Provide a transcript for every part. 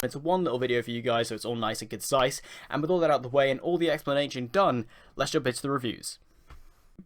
It's one little video for you guys, so it's all nice and concise, and with all that out of the way and all the explanation done, let's jump into the reviews.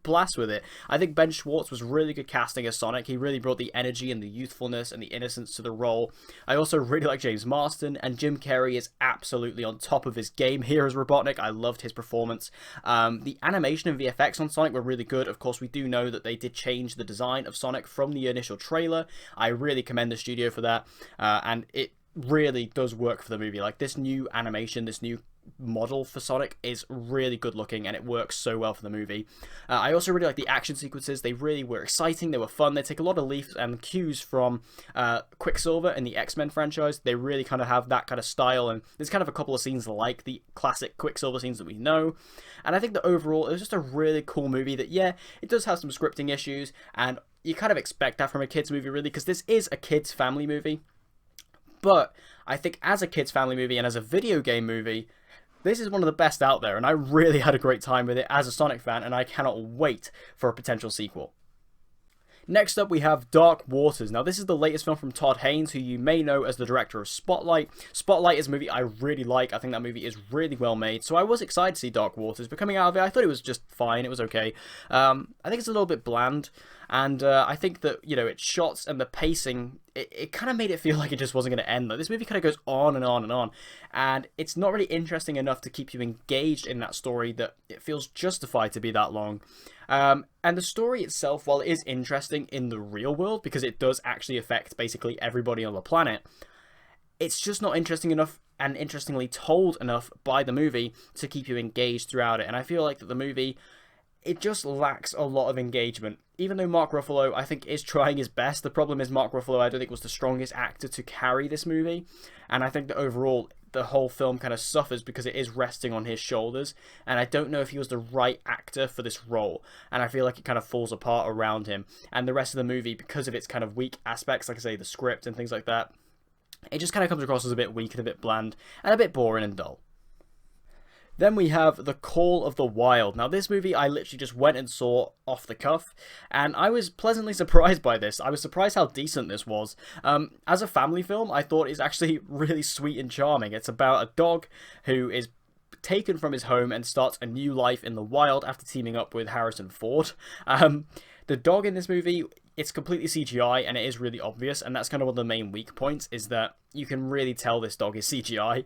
Blast with it. I think Ben Schwartz was really good casting as Sonic. He really brought the energy and the youthfulness and the innocence to the role. I also really like James Marsden, and Jim Carrey is absolutely on top of his game here as Robotnik. I loved his performance. The animation and VFX on Sonic were really good. Of course, we do know that they did change the design of Sonic from the initial trailer. I really commend the studio for that, and it really does work for the movie. Like, this new animation, this new model for Sonic is really good looking, and it works so well for the movie. I also really like the action sequences. They really were exciting, they were fun, they take a lot of leaps and cues from Quicksilver in the X-Men franchise. They really kind of have that kind of style, and there's kind of a couple of scenes like the classic Quicksilver scenes that we know. And I think that overall it was just a really cool movie that, yeah, it does have some scripting issues, and you kind of expect that from a kids movie, really, because this is a kids family movie. But I think as a kids family movie and as a video game movie, this is one of the best out there, and I really had a great time with it as a Sonic fan, and I cannot wait for a potential sequel. Next up, we have Dark Waters. Now, this is the latest film from Todd Haynes, who you may know as the director of Spotlight. Spotlight is a movie I really like. I think that movie is really well made, so I was excited to see Dark Waters, but coming out of it, I thought it was just fine. It was okay. I think it's a little bit bland, and I think that, you know, its shots and the pacing, it kind of made it feel like it just wasn't going to end. Like, this movie kind of goes on and on and on, and it's not really interesting enough to keep you engaged in that story that it feels justified to be that long. And the story itself, while it is interesting in the real world, because it does actually affect basically everybody on the planet, it's just not interesting enough and interestingly told enough by the movie to keep you engaged throughout it. And I feel like that the movie, it just lacks a lot of engagement. Even though Mark Ruffalo, I think, is trying his best, the problem is Mark Ruffalo, I don't think, was the strongest actor to carry this movie. And I think that overall, the whole film kind of suffers because it is resting on his shoulders. And I don't know if he was the right actor for this role. And I feel like it kind of falls apart around him. And the rest of the movie, because of its kind of weak aspects, like I say, the script and things like that, it just kind of comes across as a bit weak and a bit bland and a bit boring and dull. Then we have The Call of the Wild. Now, this movie I literally just went and saw off the cuff, and I was pleasantly surprised by this. I was surprised how decent this was. As a family film, I thought it's actually really sweet and charming. It's about a dog who is taken from his home and starts a new life in the wild after teaming up with Harrison Ford. The dog in this movie, it's completely CGI, and it is really obvious, and that's kind of one of the main weak points, is that you can really tell this dog is CGI,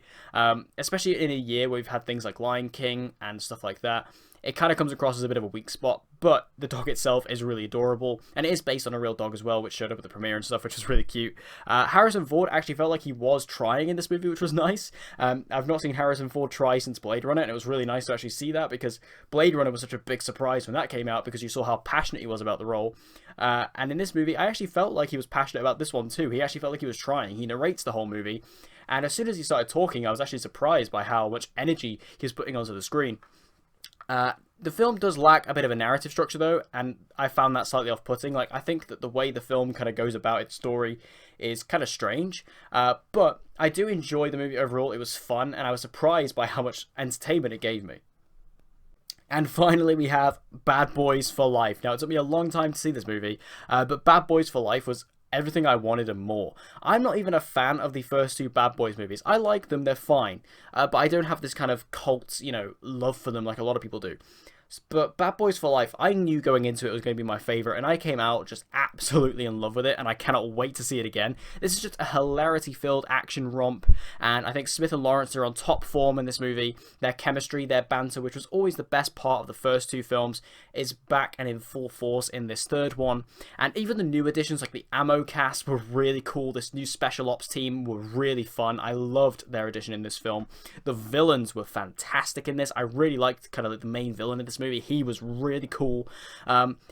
especially in a year where we've had things like Lion King and stuff like that. It kind of comes across as a bit of a weak spot, but the dog itself is really adorable, and it is based on a real dog as well, which showed up at the premiere and stuff, which was really cute. Harrison Ford actually felt like he was trying in this movie, which was nice. I've not seen Harrison Ford try since Blade Runner, and it was really nice to actually see that, because Blade Runner was such a big surprise when that came out, because you saw how passionate he was about the role. And in this movie, I actually felt like he was passionate about this one too. He actually felt like he was trying. He narrates the whole movie, and as soon as he started talking, I was actually surprised by how much energy he was putting onto the screen. The film does lack a bit of a narrative structure though, and I found that slightly off-putting. Like, I think that the way the film kind of goes about its story is kind of strange, but I do enjoy the movie overall. It was fun, and I was surprised by how much entertainment it gave me. And finally, we have Bad Boys for Life. Now, it took me a long time to see this movie, but Bad Boys for Life was everything I wanted and more. I'm not even a fan of the first two Bad Boys movies. I like them, they're fine, but I don't have this kind of cult, you know, love for them like a lot of people do. But Bad Boys for Life, I knew going into it was going to be my favourite, and I came out just absolutely in love with it, and I cannot wait to see it again. This is just a hilarity-filled action romp, and I think Smith and Lawrence are on top form in this movie. Their chemistry, their banter, which was always the best part of the first two films, is back and in full force in this third one. And even the new additions, like the Ammo cast, were really cool. This new special ops team were really fun. I loved their addition in this film. The villains were fantastic in this. I really liked kind of like the main villain in this movie. He was really cool.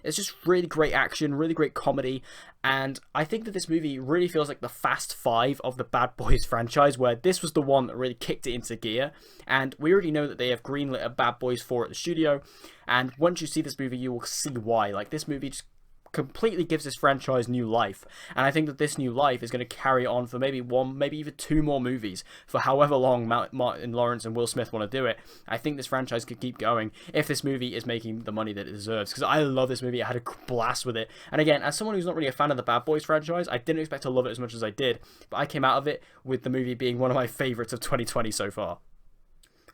It's just really great action, really great comedy, and I think that this movie really feels like the Fast Five of the Bad Boys franchise, where this was the one that really kicked it into gear. And we already know that they have greenlit a Bad Boys 4 at the studio, and once you see this movie, you will see why. Like, this movie just completely gives this franchise new life, and I think that this new life is going to carry on for maybe one, maybe even two more movies for however long Martin Lawrence and Will Smith want to do it. I think this franchise could keep going if this movie is making the money that it deserves, because I love this movie. I had a blast with it, and again, as someone who's not really a fan of the Bad Boys franchise, I didn't expect to love it as much as I did, but I came out of it with the movie being one of my favorites of 2020 so far.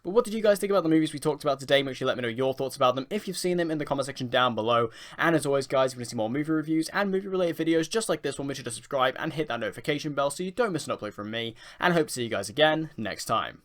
But what did you guys think about the movies we talked about today? Make sure you let me know your thoughts about them if you've seen them in the comment section down below. And as always, guys, if you want to see more movie reviews and movie-related videos just like this one, make sure to subscribe and hit that notification bell so you don't miss an upload from me. And I hope to see you guys again next time.